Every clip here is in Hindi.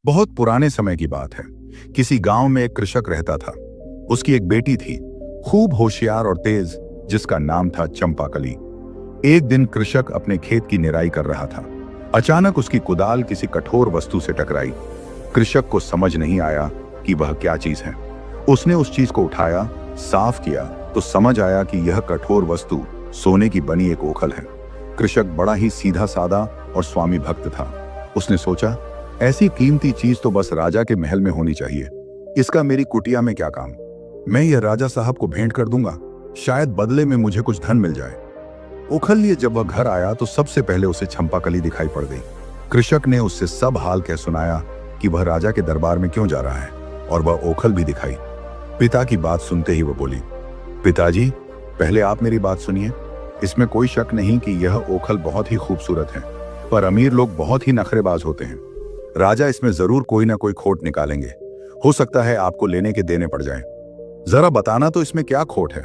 बहुत पुराने समय की बात है। किसी गांव में एक कृषक रहता था। उसकी एक बेटी थी, खूब होशियार और तेज, जिसका नाम था चंपाकली। एक दिन कृषक अपने खेत की निराई कर रहा था। अचानक उसकी कुदाल किसी कठोर वस्तु से टकराई। कृषक को समझ नहीं आया कि वह क्या चीज है। उसने उस चीज को उठाया, साफ किया तो समझ आया कि यह कठोर वस्तु सोने की बनी एक ओखल है। कृषक बड़ा ही सीधा साधा और स्वामी भक्त था। उसने सोचा, ऐसी कीमती चीज तो बस राजा के महल में होनी चाहिए। इसका मेरी कुटिया में क्या काम। मैं यह राजा साहब को भेंट कर दूंगा, शायद बदले में मुझे कुछ धन मिल जाए। ओखल लिए जब वह घर आया तो सबसे पहले उसे चंपाकली दिखाई पड़ गई। कृषक ने उससे सब हाल कह सुनाया कि वह राजा के दरबार में क्यों जा रहा है, और वह ओखल भी दिखाई। पिता की बात सुनते ही वह बोली, पिताजी, पहले आप मेरी बात सुनिए। इसमें कोई शक नहीं कि यह ओखल बहुत ही खूबसूरत है, पर अमीर लोग बहुत ही नखरेबाज होते हैं। राजा इसमें जरूर कोई ना कोई खोट निकालेंगे। हो सकता है आपको लेने के देने पड़ जाएं। जरा बताना तो इसमें क्या खोट है।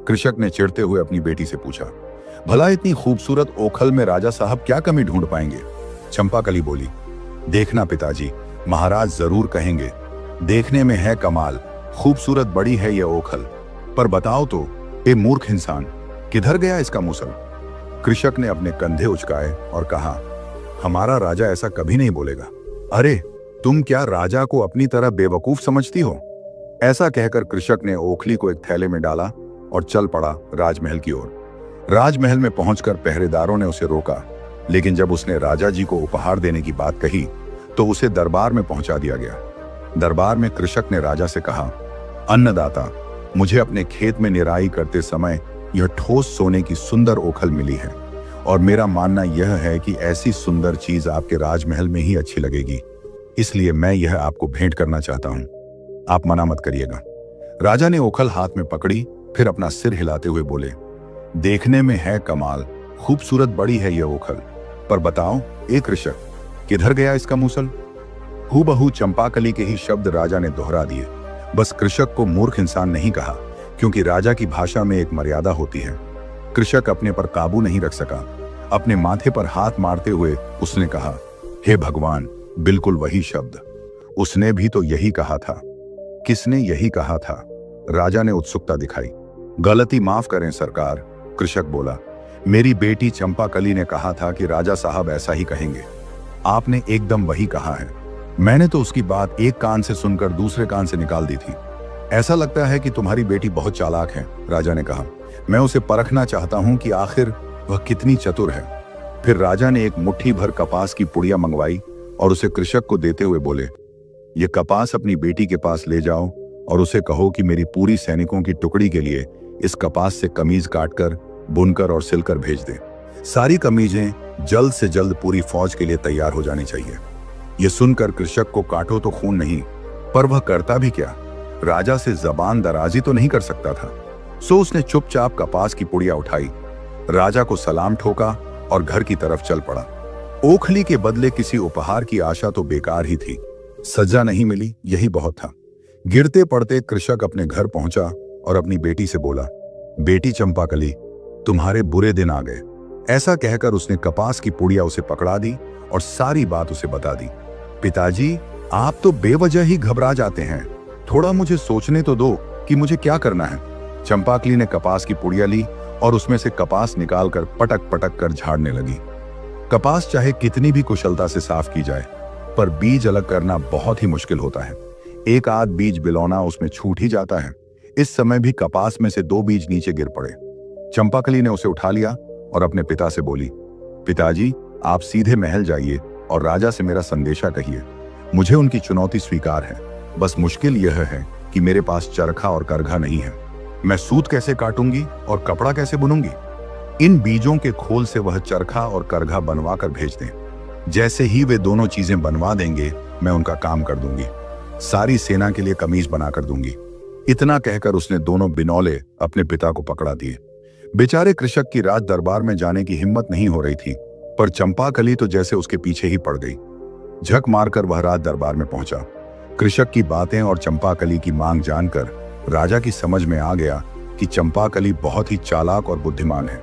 कृषक ने चिढ़ते हुए अपनी बेटी से पूछा। भला इतनी खूबसूरत ओखल में राजा साहब क्या कमी ढूंढ पाएंगे। चंपाकली बोली, देखना पिताजी, महाराज जरूर कहेंगे, देखने में है कमाल, खूबसूरत बड़ी है यह ओखल, पर बताओ तो ए मूर्ख इंसान, किधर गया इसका मूसल। कृषक ने अपने कंधे उचकाए और कहा, हमारा राजा ऐसा कभी नहीं बोलेगा। अरे, तुम क्या राजा को अपनी तरह बेवकूफ समझती हो। ऐसा कहकर कृषक ने ओखली को एक थैले में डाला और चल पड़ा राजमहल की ओर। राजमहल में पहुंचकर पहरेदारों ने उसे रोका, लेकिन जब उसने राजा जी को उपहार देने की बात कही तो उसे दरबार में पहुंचा दिया गया। दरबार में कृषक ने राजा से कहा, अन्नदाता, मुझे अपने खेत में निराई करते समय यह ठोस सोने की सुंदर ओखल मिली है, और मेरा मानना यह है कि ऐसी सुंदर चीज आपके राजमहल में ही अच्छी लगेगी, इसलिए मैं यह आपको भेंट करना चाहता हूं। आप मना मत करिएगा। राजा ने ओखल हाथ में पकड़ी, फिर अपना सिर हिलाते हुए बोले, देखने में है कमाल, खूबसूरत बड़ी है यह ओखल, पर बताओ ए कृषक, किधर गया इसका मूसल। हूबहू चंपाकली के ही शब्द राजा ने दोहरा दिए। बस कृषक को मूर्ख इंसान नहीं कहा, क्योंकि राजा की भाषा में एक मर्यादा होती है। कृषक अपने पर काबू नहीं रख सका। अपने माथे पर हाथ मारते हुए उसने कहा, हे भगवान, बिल्कुल वही शब्द। उसने भी तो यही कहा था। किसने यही कहा था। राजा ने उत्सुकता दिखाई। गलती माफ करें सरकार, कृषक बोला, मेरी बेटी चंपाकली ने कहा था कि राजा साहब ऐसा ही कहेंगे। आपने एकदम वही कहा है। मैंने तो उसकी बात एक कान से सुनकर दूसरे कान से निकाल दी थी। ऐसा लगता है कि तुम्हारी बेटी बहुत चालाक है, राजा ने कहा। मैं उसे परखना चाहता हूं कि आखिर वह कितनी चतुर है। फिर राजा ने एक मुट्ठी भर कपास की पुड़िया मंगवाई और उसे कृषक को देते हुए बोले, ये कपास अपनी बेटी के पास ले जाओ और उसे कहो कि मेरी पूरी सैनिकों की टुकड़ी के लिए इस कपास से कमीज काटकर, बुनकर और सिलकर भेज दे। सारी कमीजें जल्द से जल्द पूरी फौज के लिए तैयार हो जानी चाहिए। यह सुनकर कृषक को काटो तो खून नहीं, पर वह करता भी क्या। राजा से जबान दराजी तो नहीं कर सकता था। सो उसने चुपचाप कपास की पुड़िया उठाई, राजा को सलाम ठोका और घर की तरफ चल पड़ा। ओखली के बदले किसी उपहार की आशा तो बेकार ही थी। सजा नहीं मिली, यही बहुत था। गिरते पड़ते कृषक अपने घर पहुंचा और अपनी बेटी से बोला, बेटी चंपाकली, तुम्हारे बुरे दिन आ गए। ऐसा कहकर उसने कपास की पुड़िया उसे पकड़ा दी और सारी बात उसे बता दी। पिताजी, आप तो बेवजह ही घबरा जाते हैं, थोड़ा मुझे सोचने तो दो कि मुझे क्या करना है। चंपाकली ने कपास की पुड़िया ली और उसमें से कपास निकालकर पटक पटक कर झाड़ने लगी। कपास चाहे कितनी भी कुशलता से साफ की जाए, पर बीज अलग करना बहुत ही मुश्किल होता है। एक आध बीज बिलौना उसमें छूट ही जाता है। इस समय भी कपास में से 2 बीज नीचे गिर पड़े। चंपाकली ने उसे उठा लिया और अपने पिता से बोली, पिताजी, आप सीधे महल जाइए और राजा से मेरा संदेशा कहिए। मुझे उनकी चुनौती स्वीकार है, बस मुश्किल यह है कि मेरे पास चरखा और करघा नहीं है। मैं सूत कैसे काटूंगी और कपड़ा कैसे बुनूंगी। इन बीजों के खोल से वह चरखा और करघा बनवा कर भेज दें। जैसे ही वे दोनों चीजें बनवा देंगे, मैं उनका काम कर दूंगी। सारी सेना के लिए कमीज बनाकर दूंगी। इतना कहकर उसने दोनों बिनौले अपने पिता को पकड़ा दिए। बेचारे कृषक की राज दरबार में जाने की हिम्मत नहीं हो रही थी, पर चंपाकली तो जैसे उसके पीछे ही पड़ गई। झक मारकर वह राज दरबार में पहुंचा। कृषक की बातें और चंपाकली की मांग जानकर राजा की समझ में आ गया कि चंपाकली बहुत ही चालाक और बुद्धिमान है।